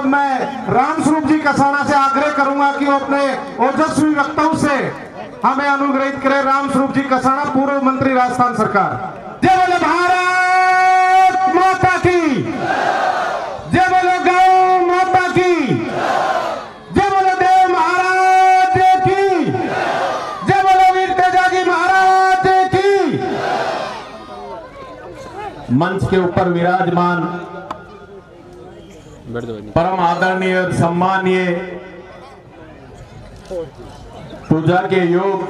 अब मैं रामस्वरूप जी कसाना से आग्रह करूंगा कि वो अपने ओजस्वी वक्तव्य से हमें अनुग्रहित करे। रामस्वरूप जी कसाना, पूर्व मंत्री राजस्थान सरकार। जय बोले भारत माता की, जय बोले गौ माता की, जय बोले देव महाराज की, जय बोले वीर तेजाजी महाराज की। मंच के ऊपर विराजमान परम आदरणीय और सम्मानीय पूजा के योग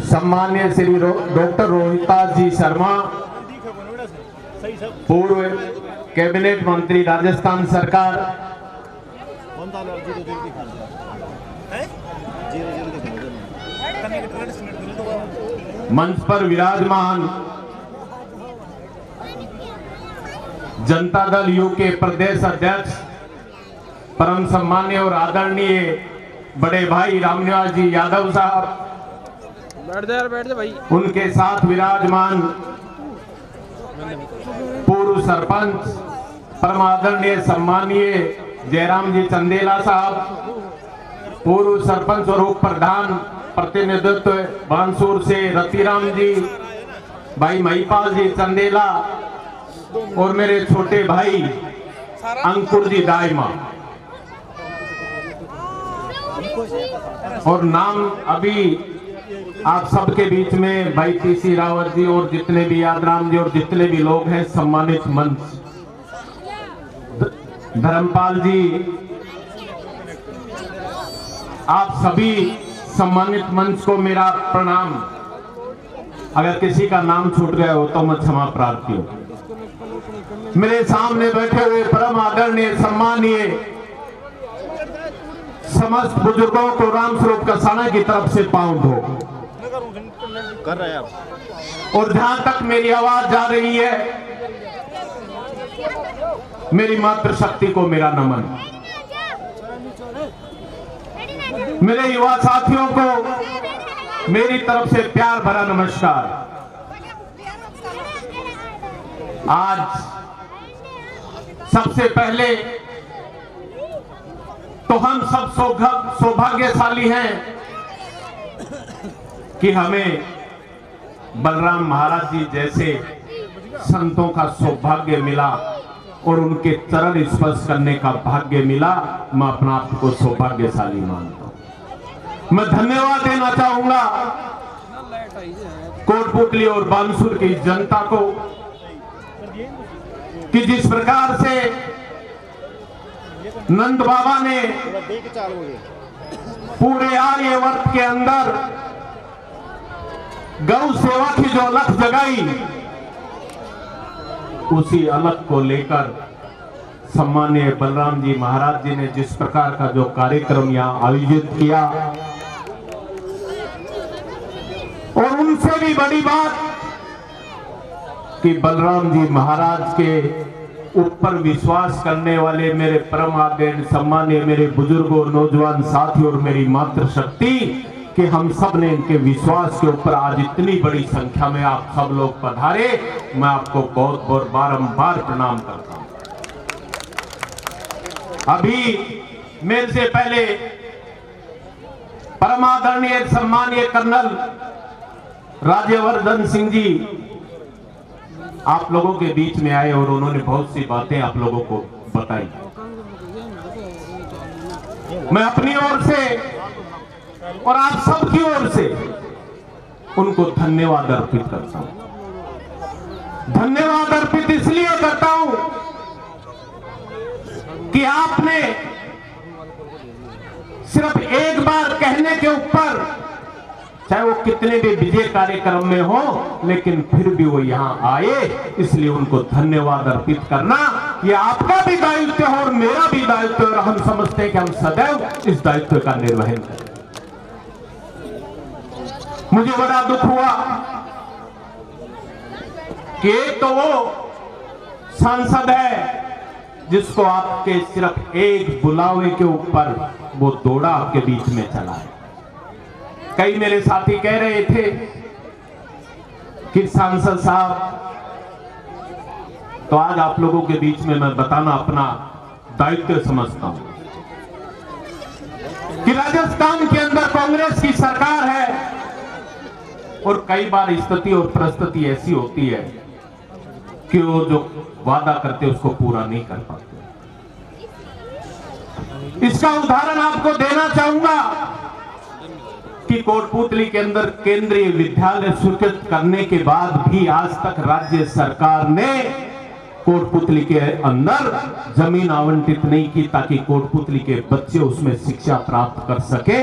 सम्मान्य श्री डॉक्टर रोहितास जी शर्मा, पूर्व कैबिनेट मंत्री राजस्थान सरकार। मंच पर विराजमान जनता दल यू के प्रदेश अध्यक्ष परम सम्मान्य और आदरणीय बड़े भाई रामनिवास जी यादव साहब, बैठ जा भाई। उनके साथ विराजमान पूर्व सरपंच परम आदरणीय सम्मानीय जयराम जी चंदेला साहब, पूर्व सरपंच और उप प्रधान प्रतिनिधित्व बांसुर से रतिराम जी, भाई महिपाल जी चंदेला और मेरे छोटे भाई अंकुर जी दाइमा। और नाम अभी आप सबके बीच में भाई पीसी रावत जी और जितने भी यादराम जी और जितने भी लोग हैं, सम्मानित मंच, धर्मपाल जी, आप सभी सम्मानित मंच को मेरा प्रणाम। अगर किसी का नाम छूट गया हो तो मैं क्षमा प्रार्थी हूं। मेरे सामने बैठे हुए परम आदरणीय सम्मानीय समस्त बुजुर्गों को रामस्वरूप कसाना की तरफ से पाउंड हो कर रहे हैं आप। और जहां तक मेरी आवाज जा रही है, मेरी मातृशक्ति को मेरा नमन। मेरे युवा साथियों को मेरी तरफ से प्यार भरा नमस्कार। आज सबसे पहले तो हम सब सौभाग्यशाली हैं कि हमें बलराम महाराज जी जैसे संतों का सौभाग्य मिला और उनके चरण स्पर्श करने का भाग्य मिला। मैं अपना आप को सौभाग्यशाली मानता हूं। मैं धन्यवाद देना चाहूंगा कोटपुतली और बांसुर की जनता को कि जिस प्रकार से नंद बाबा ने पूरे आर्यवर्त के अंदर गौ सेवा की जो अलख जगाई, उसी अलख को लेकर सम्मानीय बलराम जी महाराज जी ने जिस प्रकार का जो कार्यक्रम यहां आयोजित किया, और उनसे भी बड़ी बात कि बलराम जी महाराज के ऊपर विश्वास करने वाले मेरे परम आदरणीय सम्मानीय मेरे बुजुर्गों, नौजवान साथी और मेरी मातृशक्ति, कि हम सब ने इनके विश्वास के ऊपर आज इतनी बड़ी संख्या में आप सब लोग पधारे। मैं आपको बहुत बहुत बारंबार प्रणाम करता हूं। अभी मेरे से पहले परम आदरणीय सम्मानीय कर्नल राज्यवर्धन सिंह जी आप लोगों के बीच में आए और उन्होंने बहुत सी बातें आप लोगों को बताई। मैं अपनी ओर से और आप सबकी ओर से उनको धन्यवाद अर्पित करता हूं। धन्यवाद अर्पित इसलिए करता हूं कि आपने सिर्फ एक बार कहने के ऊपर, चाहे वो कितने भी विजय कार्यक्रम में हो, लेकिन फिर भी वो यहां आए, इसलिए उनको धन्यवाद अर्पित करना ये आपका भी दायित्व है और मेरा भी दायित्व है। और हम समझते हैं कि हम सदैव इस दायित्व का निर्वहन करें। मुझे बड़ा दुख हुआ कि एक तो वो सांसद है जिसको आपके सिर्फ एक बुलावे के ऊपर वो दौड़ा आपके बीच में चला है। कई मेरे साथी कह रहे थे कि सांसद साहब, तो आज आप लोगों के बीच में मैं बताना अपना दायित्व समझता हूं कि राजस्थान के अंदर कांग्रेस की सरकार है और कई बार स्थिति और परिस्थिति ऐसी होती है कि वो जो वादा करते उसको पूरा नहीं कर पाते। इसका उदाहरण आपको देना चाहूंगा कि कोटपुतली के अंदर केंद्रीय विद्यालय स्वीकृत करने के बाद भी आज तक राज्य सरकार ने कोटपुतली के अंदर जमीन आवंटित नहीं की ताकि कोटपुतली के बच्चे उसमें शिक्षा प्राप्त कर सके।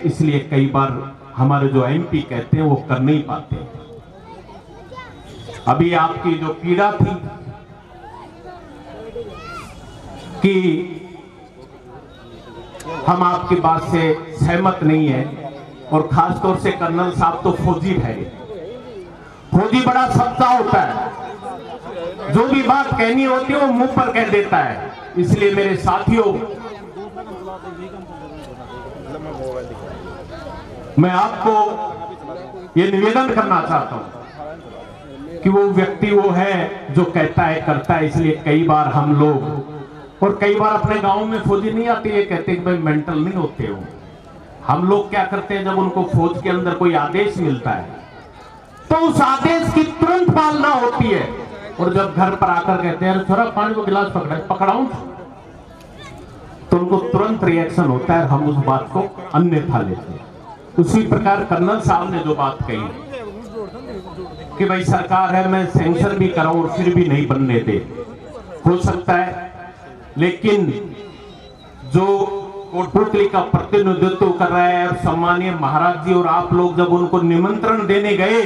इसलिए कई बार हमारे जो एमपी कहते हैं वो कर नहीं पाते। अभी आपकी जो पीड़ा थी कि हम आपकी बात से सहमत नहीं है, और खासतौर से कर्नल साहब तो फौजी ठहरे। फौजी बड़ा सच्चा होता है, जो भी बात कहनी होती है वो मुंह पर कह देता है। इसलिए मेरे साथियों, मैं आपको ये निवेदन करना चाहता हूं कि वो व्यक्ति वो है जो कहता है करता है। इसलिए कई बार हम लोग, और कई बार अपने गांव में फौजी नहीं आते, ये कहते हैं कि भाई मेंटल नहीं होते हो। हम लोग क्या करते हैं, जब उनको फौज के अंदर कोई आदेश मिलता है तो उस आदेश की तुरंत पालना होती है, और जब घर पर आकर कहते हैं थोड़ा पानी को गिलास पकड़ाऊं, तो उनको तुरंत रिएक्शन होता है, हम उस बात को अन्यथा लेते हैं। उसी प्रकार कर्नल साहब ने जो बात कही कि भाई सरकार है, मैं सैंक्शन भी कराऊं और फिर भी नहीं बनने दे, हो सकता है, लेकिन जो कोटपुतली का प्रतिनिधित्व कर रहा है और सम्मानीय महाराज जी और आप लोग जब उनको निमंत्रण देने गए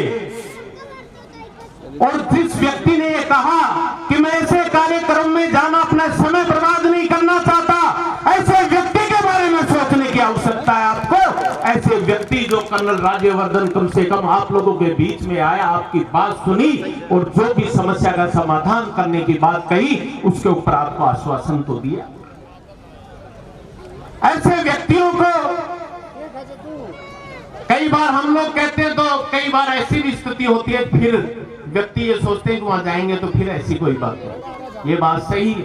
और जिस व्यक्ति ने ये कहा कि मैं ऐसे कार्यक्रम में जाना, अपना समय बर्बाद नहीं करना चाहता, ऐसे व्यक्ति के बारे में सोचने की आवश्यकता है आपको। ऐसे व्यक्ति जो कर्नल राज्यवर्धन कम से कम आप लोगों के बीच में आया, आपकी बात सुनी और जो भी समस्या का समाधान करने की बात कही उसके ऊपर आपको आश्वासन तो दिया। ऐसे व्यक्तियों को कई बार हम लोग कहते हैं, तो कई बार ऐसी भी स्थिति होती है, फिर व्यक्ति ये सोचते हैं कि वहां जाएंगे तो फिर ऐसी कोई बात नहीं। ये बात सही है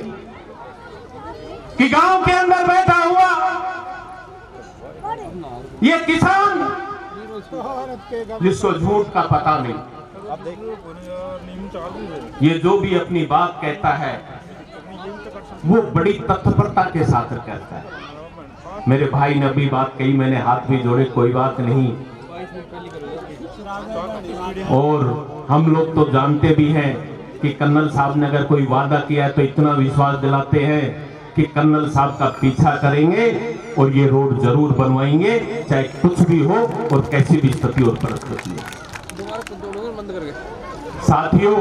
कि गांव के अंदर बैठा हुआ ये किसान जिसको झूठ का पता नहीं, ये जो भी अपनी बात कहता है वो बड़ी तत्परता के साथ कहता है। मेरे भाई ने अभी बात कही, मैंने हाथ भी जोड़े, कोई बात नहीं। और हम लोग तो जानते भी हैं कि कर्नल साहब ने अगर कोई वादा किया है तो इतना विश्वास दिलाते हैं कि कर्नल साहब का पीछा करेंगे और ये रोड जरूर बनवाएंगे, चाहे कुछ भी हो और कैसी भी स्थिति और परिस्थिति हो। साथियों,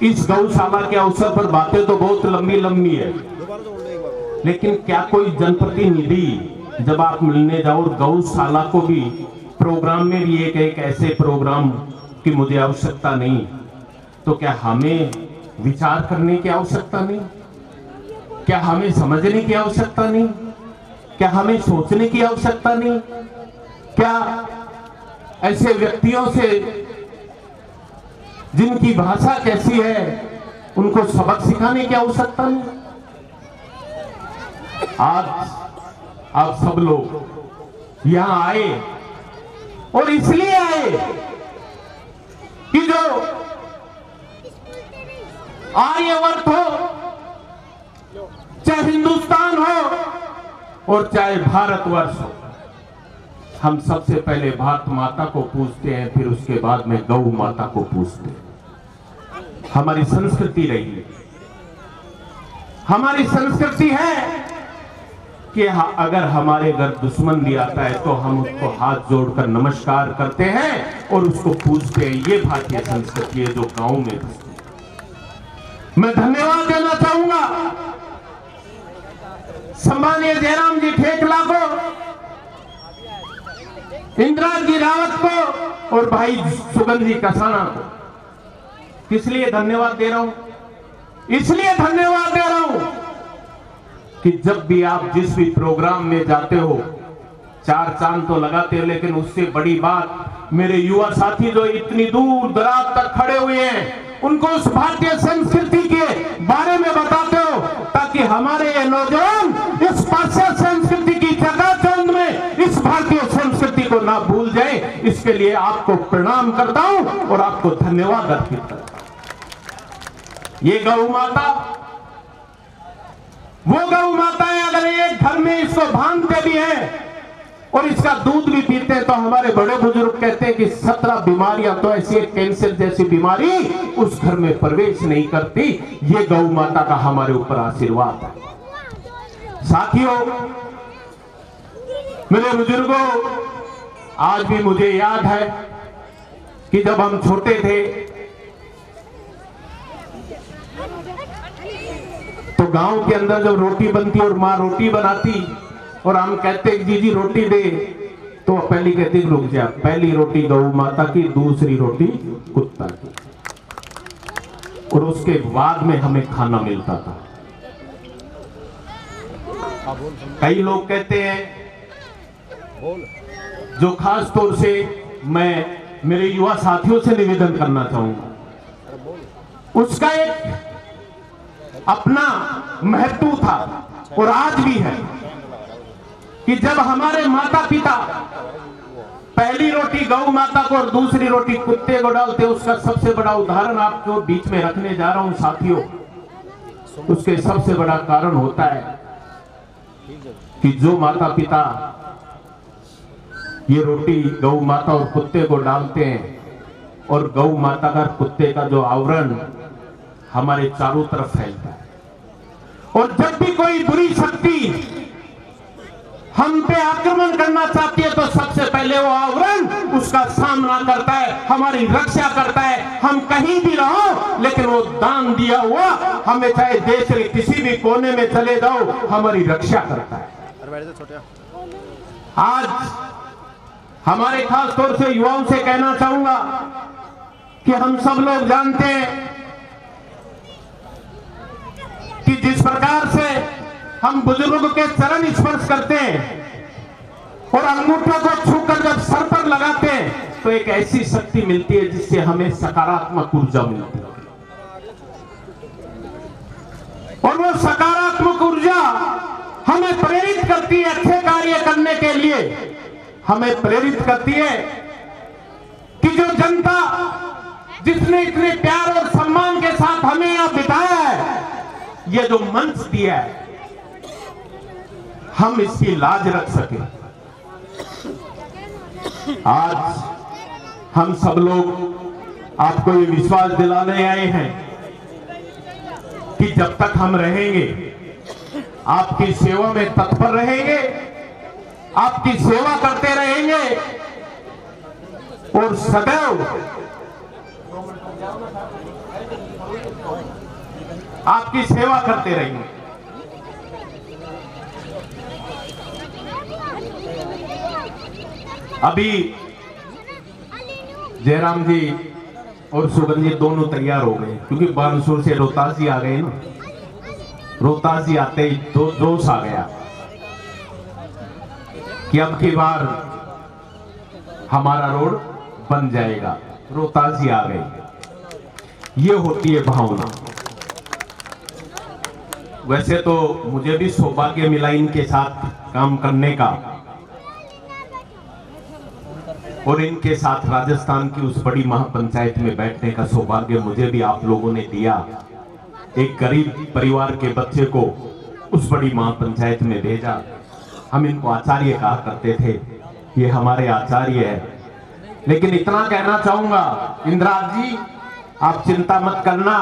इस गौशाला के अवसर पर बातें तो बहुत लंबी लंबी है, लेकिन क्या कोई जनप्रतिनिधि जब आप मिलने जाओ, गौशाला को भी प्रोग्राम में भी एक ऐसे प्रोग्राम की मुझे आवश्यकता नहीं, तो क्या हमें विचार करने की आवश्यकता नहीं? क्या हमें समझने की आवश्यकता नहीं? क्या हमें सोचने की आवश्यकता नहीं? क्या ऐसे व्यक्तियों से जिनकी भाषा कैसी है उनको सबक सिखाने की आवश्यकता नहीं? आज आप सब लोग यहां आए और इसलिए आए कि जो आर्यवर्त हो, चाहे हिंदुस्तान हो और चाहे भारतवर्ष हो, हम सबसे पहले भारत माता को पूजते हैं, फिर उसके बाद में गौ माता को पूजते हैं। हमारी संस्कृति रही है, हमारी संस्कृति है कि अगर हमारे घर दुश्मन भी आता है तो हम उसको हाथ जोड़कर नमस्कार करते हैं और उसको पूजते हैं। ये भारतीय संस्कृति है जो गांव में बसती है। मैं धन्यवाद देना चाहूंगा सम्मानीय जयराम जी ठेकला को, इंदिरा जी रावत को और भाई सुगंधी कसाना को। किस लिए धन्यवाद दे रहा हूं? इसलिए धन्यवाद दे रहा हूं कि जब भी आप जिस भी प्रोग्राम में जाते हो, चार चांद तो लगाते हो, लेकिन उससे बड़ी बात मेरे युवा साथी जो इतनी दूर दराज तक खड़े हुए हैं उनको उस भारतीय संस्कृति के बारे में बताते हो ताकि हमारे ये नौजवान इस पाश्चात्य संस्कृति की चकाचौंध में इस भारतीय संस्कृति को ना भूल जाए, इसके लिए आपको प्रणाम करता हूं और आपको धन्यवाद अर्पित करता हूं। ये गौ माता वो गौ माता है, अगर एक घर में इसको बांधते भी हैं और इसका दूध भी पीते हैं तो हमारे बड़े बुजुर्ग कहते हैं कि 17 बीमारियां तो ऐसी, कैंसर जैसी बीमारी उस घर में प्रवेश नहीं करती। ये गौ माता का हमारे ऊपर आशीर्वाद है। साथियों, मेरे बुजुर्गों, आज भी मुझे याद है कि जब हम छोटे थे तो गांव के अंदर जब रोटी बनती और माँ रोटी बनाती और हम कहते जी रोटी दे, तो पहली कहती रुक जा, पहली रोटी गौ माता की, दूसरी रोटी कुत्ता की, और उसके बाद में हमें खाना मिलता था। कई लोग कहते हैं, जो खास तौर से मैं मेरे युवा साथियों से निवेदन करना चाहूंगा, उसका एक अपना महत्व था और आज भी है कि जब हमारे माता पिता पहली रोटी गौ माता को और दूसरी रोटी कुत्ते को डालते, उसका सबसे बड़ा उदाहरण आपको बीच में रखने जा रहा हूं साथियों। उसके सबसे बड़ा कारण होता है कि जो माता पिता ये रोटी गौ माता और कुत्ते को डालते हैं और गौ माता का कुत्ते का जो आवरण हमारे चारों तरफ फैलता है, और जब भी कोई बुरी शक्ति हम पे आक्रमण करना चाहती है तो सबसे पहले वो आवरण उसका सामना करता है, हमारी रक्षा करता है। हम कहीं भी रहो लेकिन वो दान दिया हुआ हमें, चाहे देश के किसी भी कोने में चले जाओ, हमारी रक्षा करता है। आज हमारे खास तौर से युवाओं से कहना चाहूंगा कि हम सब लोग जानते हैं कि जिस प्रकार से हम बुजुर्गों के चरण स्पर्श करते हैं और अंगूठों को छूकर जब सर पर लगाते हैं तो एक ऐसी शक्ति मिलती है जिससे हमें सकारात्मक ऊर्जा मिलती है, और वो सकारात्मक ऊर्जा हमें प्रेरित करती है अच्छे कार्य करने के लिए। हमें प्रेरित करती है कि जो जनता जिसने इतने प्यार और सम्मान के साथ हमें यहां बिताया है, ये जो मंच दिया है, हम इसकी लाज रख सके। आज हम सब लोग आपको ये विश्वास दिलाने आए हैं कि जब तक हम रहेंगे आपकी सेवा में तत्पर रहेंगे, आपकी सेवा करते रहेंगे और सदैव आपकी सेवा करते रहेंगे। अभी जयराम जी और सुगन जी दोनों तैयार हो गए, क्योंकि बानसूर से रोहतास जी आ गए ना। रोहतास जी आते ही जोश आ गया कि अब की बार हमारा रोड बन जाएगा। रोहतास जी आ गए, ये होती है भावना। वैसे तो मुझे भी सौभाग्य मिला इनके साथ काम करने का, और इनके साथ राजस्थान की उस बड़ी महापंचायत में बैठने का सौभाग्य मुझे भी आप लोगों ने दिया। एक गरीब परिवार के बच्चे को उस बड़ी महापंचायत में भेजा। हम इनको आचार्य कहा करते थे, ये हमारे आचार्य है। लेकिन इतना कहना चाहूंगा, इंदिरा जी आप चिंता मत करना,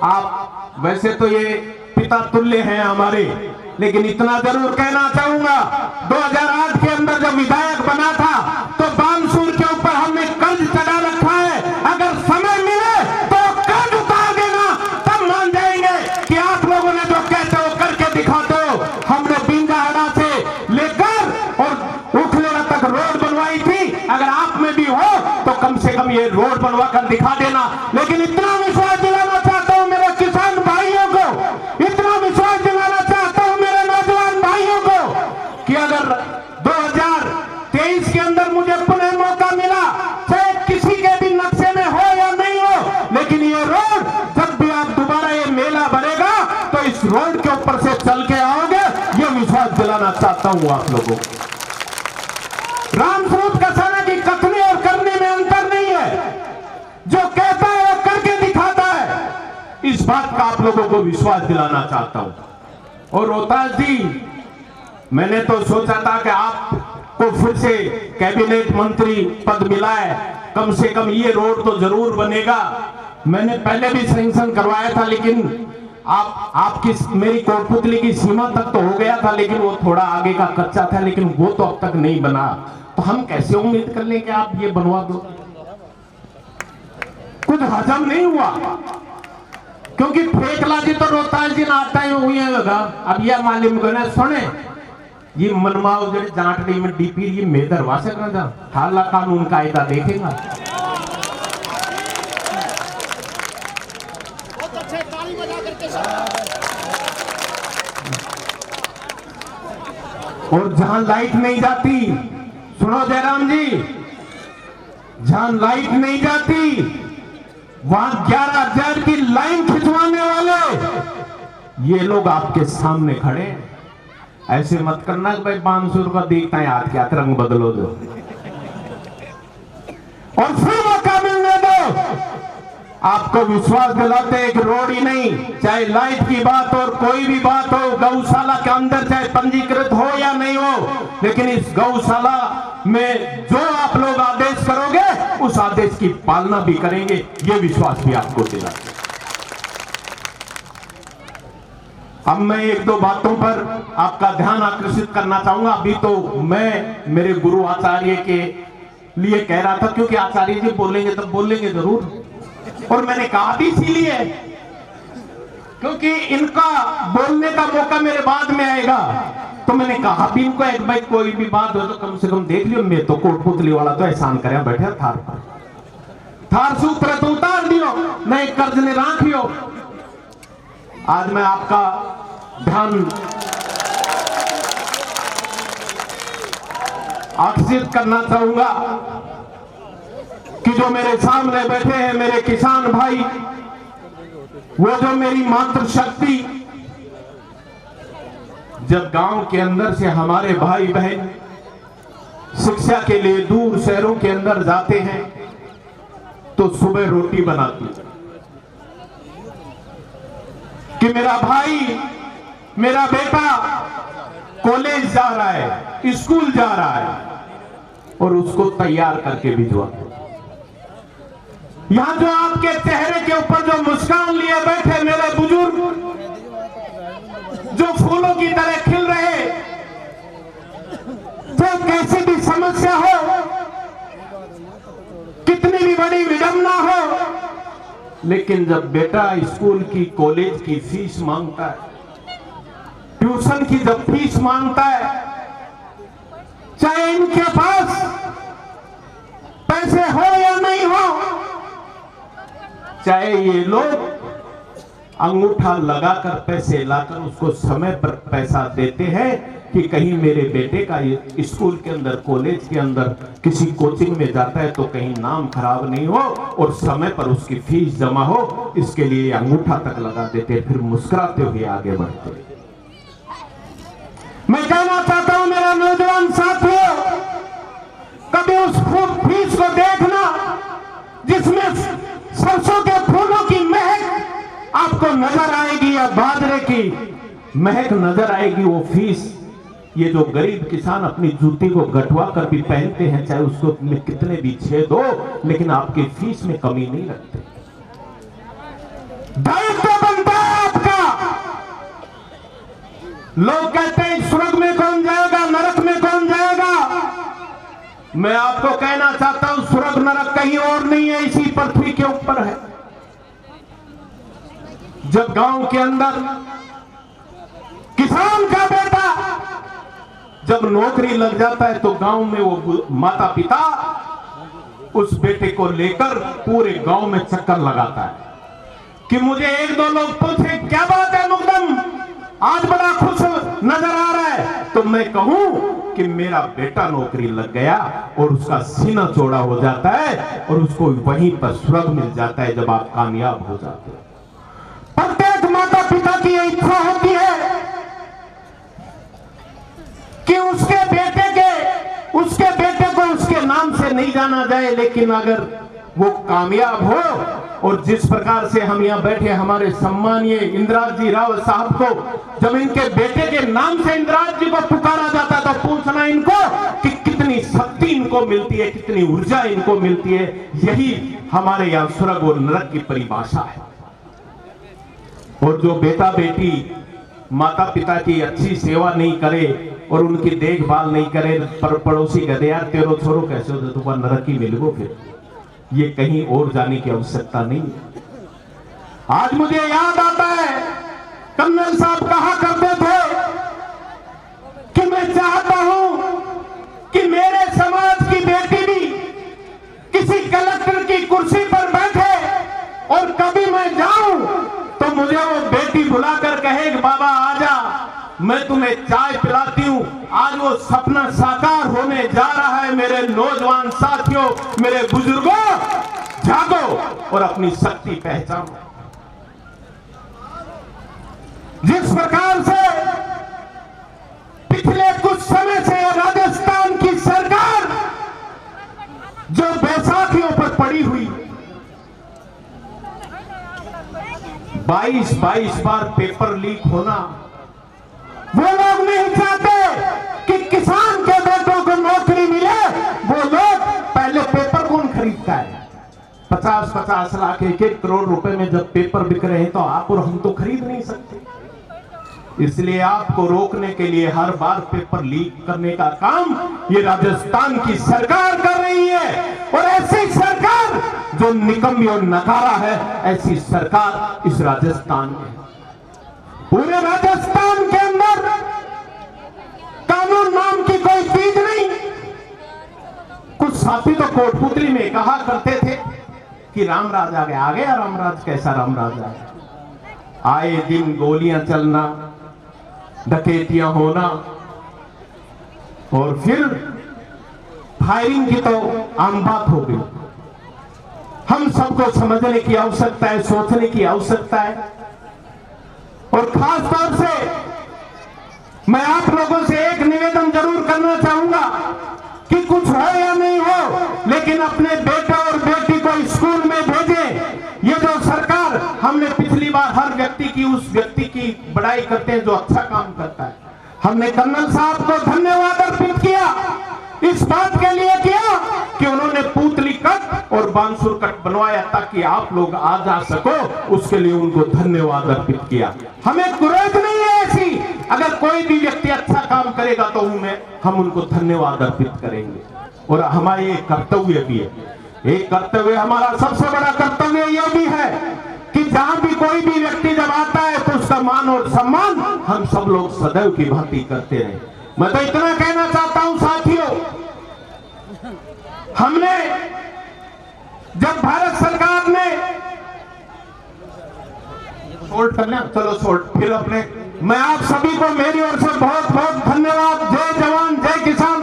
आप वैसे तो ये पिता तुल्य हैं हमारे, लेकिन इतना जरूर कहना चाहूंगा, 2008 के अंदर जब विधायक बना था तो बानसूर के ऊपर हमने कर्ज चढ़ा रखा है। अगर समय मिले तो कर्ज उतार देना, तब मान जाएंगे कि आप लोगों ने जो कहते हो करके दिखाते हो। हमने बिंजाहड़ा से लेकर और उखलेरा तक रोड बनवाई थी, अगर आप में भी हो तो कम से कम ये रोड बनवा कर दिखा देना। लेकिन इतना विश्वास दिलाना चाहता हूं मेरे किसान भाइयों को, इतना विश्वास दिलाना चाहता हूं मेरे नौजवान भाइयों को कि अगर 2023 के अंदर मुझे पुनः मौका मिला, चाहे किसी के भी नक्शे में हो या नहीं हो, लेकिन ये रोड जब भी आप दोबारा ये मेला भरेगा तो इस रोड के ऊपर ऊपर से चल के आओगे, ये विश्वास दिलाना चाहता हूं आप लोगों को। रामस्वरूप कसाना की कथनी और करने में अंतर नहीं है। जो कहता है वो करके दिखाता है। इस बात का आप लोगों को विश्वास दिलाना चाहता हूं। और रोहतास जी, मैंने तो सोचा था कि आपको फिर से कैबिनेट मंत्री पद मिला है, कम से कम ये रोड तो जरूर बनेगा। मैंने पहले भी सैंक्शन करवाया था, लेकिन आपकी मेरी कोटपुतली की सीमा तक तो हो गया था, लेकिन वो थोड़ा आगे का कच्चा था, लेकिन वो तो अब तक नहीं बना। तो हम कैसे उम्मीद कर लें कि आप ये बनवा दो? कुछ हजम नहीं हुआ, क्योंकि फेकला जी तो रोहतास जी नाता ही हुई है लगा। अब यह मालूम को ना सुने, ये मनवाओ जड़े जांटड़ी में डीपी ये मेदरवा से कर जा, हाला कानून कायदा देखेगा। और जहां लाइट नहीं जाती, सुनो जयराम जी, जहां लाइट नहीं जाती वहां 11,000 की लाइन खिंचवाने वाले ये लोग आपके सामने खड़े हैं। ऐसे मत करना कि भाई 500 रुपया देखता है हाथ क्या रंग बदलो दो और फिर मौका मिलने दो। आपको विश्वास दिलाते एक रोड ही नहीं, चाहे लाइट की बात और कोई भी बात हो, गौशाला के अंदर चाहे पंजीकृत हो या नहीं हो, लेकिन इस गौशाला में जो आप लोग आदेश करोगे उस आदेश की पालना भी करेंगे, ये विश्वास भी आपको दिलाते। अब मैं एक दो बातों पर आपका ध्यान आकर्षित करना चाहूंगा। अभी तो मैं मेरे गुरु आचार्य के लिए कह रहा था, क्योंकि आचार्य जी बोलेंगे तब बोलेंगे जरूर, और मैंने कहा भी इसीलिए क्योंकि इनका बोलने का मौका मेरे बाद में आएगा। तो मैंने कहा भी इनको, एक भाई कोई भी बात हो तो कम से कम देख लियो, मैं तो कोटपुतली वाला तो एहसान करे बैठे थार पर, थार सूत्र तो उतार दियो, नहीं कर्ज ने राख लियो। आज मैं आपका ध्यान आकर्षित करना चाहूंगा कि जो मेरे सामने बैठे हैं मेरे किसान भाई, वो जो मेरी मातृशक्ति, जब गांव के अंदर से हमारे भाई बहन शिक्षा के लिए दूर शहरों के अंदर जाते हैं तो सुबह रोटी बनाती कि मेरा भाई, मेरा बेटा कॉलेज जा रहा है, स्कूल जा रहा है, और उसको तैयार करके भिजवाते। यहां जो आपके चेहरे के ऊपर जो मुस्कान लिए बैठे मेरे बुजुर्ग, जो फूलों की तरह खिल रहे, चाहे कैसी भी समस्या हो, कितनी भी बड़ी विडंबना हो, लेकिन जब बेटा स्कूल की कॉलेज की फीस मांगता है, ट्यूशन की जब फीस मांगता है, चाहे इनके पास पैसे हो या नहीं हो, चाहे ये लोग अंगूठा लगाकर पैसे लाकर उसको समय पर पैसा देते हैं कि कहीं मेरे बेटे का ये स्कूल के अंदर, कॉलेज के अंदर किसी कोचिंग में जाता है तो कहीं नाम खराब नहीं हो और समय पर उसकी फीस जमा हो, इसके लिए अंगूठा तक लगा देते, फिर मुस्कुराते हुए आगे बढ़ते। मैं कहना चाहता हूं मेरा नौजवान साथियों, कभी उस फीस को देखना जिसमें सरसों के फूलों की महक आपको नजर आएगी या बाजरे की महक नजर आएगी। वो फीस, ये जो गरीब किसान अपनी जूती को गठवा कर भी पहनते हैं, चाहे उसको में कितने भी छेद हो, लेकिन आपकी फीस में कमी नहीं रखते। दायित्व बनता है आपका। लोग कहते हैं स्वर्ग में कौन जाएगा, नरक में कौन जाएगा। मैं आपको कहना चाहता हूं स्वर्ग नरक कहीं और नहीं है, इसी पृथ्वी के ऊपर है। जब गांव के अंदर किसान का बेटा जब नौकरी लग जाता है तो गांव में वो माता पिता उस बेटे को लेकर पूरे गांव में चक्कर लगाता है कि मुझे एक दो लोग पूछे क्या बात है मुकदम, आज बड़ा खुश नजर आ रहा है, तो मैं कहूं कि मेरा बेटा नौकरी लग गया और उसका सीना चौड़ा हो जाता है और उसको वहीं पर स्वर्ग मिल जाता है जब आप कामयाब हो जाते हैं। प्रत्येक माता पिता की इच्छा होती है से नहीं जाना जाए, लेकिन अगर वो कामयाब हो और जिस प्रकार से हम यहाँ बैठे हमारे सम्मानीय इंद्राज जी रावत साहब को जब इनके बेटे के नाम से इंद्राज जी को पुकारा जाता था, पूछना इनको कि कितनी शक्ति इनको मिलती है, कितनी ऊर्जा इनको मिलती है। यही हमारे यहाँ स्वर्ग और नरक की परिभाषा है। और जो बेटा बेटी माता पिता की अच्छी सेवा नहीं करे और उनकी देखभाल नहीं करे, पर पड़ोसी कहते यार तेरो छोरो कैसे हो तो नरक ही मिलोगे, फिर ये कहीं और जाने की आवश्यकता नहीं है। आज मुझे याद आता है कर्नल साहब कहा करते थे कि मैं चाहता हूं कि मेरे समाज की बेटी भी किसी कलेक्टर की कुर्सी पर बैठे और कभी मैं जाऊं तो मुझे वो बेटी बुलाकर कहे बाबा आजा, मैं तुम्हें चाय पिलाती हूं। आज वो सपना साकार होने जा रहा है। मेरे नौजवान साथियों, मेरे बुजुर्गों, जागो और अपनी शक्ति पहचानो। जिस प्रकार से पिछले कुछ समय से राजस्थान की सरकार जो बैसाखियों पर पड़ी हुई 22 बार पेपर लीक होना, वो लोग नहीं चाहते कि किसान के बेटों को नौकरी मिले। वो लोग पहले पेपर कौन खरीदता है? 50-50 लाख 1-1 करोड़ रुपए में जब पेपर बिक रहे हैं तो आप और हम तो खरीद नहीं सकते। इसलिए आपको रोकने के लिए हर बार पेपर लीक करने का काम ये राजस्थान की सरकार कर रही है। और ऐसी सरकार जो निकम्मी और नकारा है, ऐसी सरकार इस राजस्थान में, पूरे राजस्थान के अंदर कानून नाम की कोई चीज नहीं। कुछ साथी तो कोटपुतली में कहा करते थे कि रामराज आ गया रामराज। कैसा रामराज आ गया? आए दिन गोलियां चलना, डकैतियां होना और फिर फायरिंग की तो आम बात हो गई। हम सबको समझने की आवश्यकता है, सोचने की आवश्यकता है। और खास तौर से मैं आप लोगों से एक निवेदन जरूर करना चाहूंगा कि कुछ हो या नहीं हो, लेकिन अपने बेटा और बेटी को स्कूल में भेजें। ये जो सरकार, हमने पिछली बार हर व्यक्ति की उस व्यक्ति की बड़ाई करते हैं जो अच्छा काम करता है। हमने कर्नल साहब को धन्यवाद अर्पित किया, इस बात के लिए किया कि उन्होंने पुतली कट और बांसुर कट बनवाया ताकि आप लोग आ जा सको। उसके लिए उनको धन्यवाद अर्पित किया। हमें गुरेज नहीं है ऐसी। अगर कोई भी व्यक्ति अच्छा काम करेगा तो हम उनको धन्यवाद अर्पित करेंगे। और हमारा ये कर्तव्य भी है। एक कर्तव्य, हमारा सबसे बड़ा कर्तव्य यह भी है कि जहां भी कोई भी व्यक्ति जब आता है तो उसका मान और सम्मान हम सब लोग सदैव की भांति करते रहे। मैं तो इतना कहना चाहता हूं साथियों, हमने जब भारत सरकार ने शॉर्ट करना, चलो शॉर्ट फिर अपने, मैं आप सभी को मेरी ओर से बहुत बहुत धन्यवाद। जय जवान जय किसान।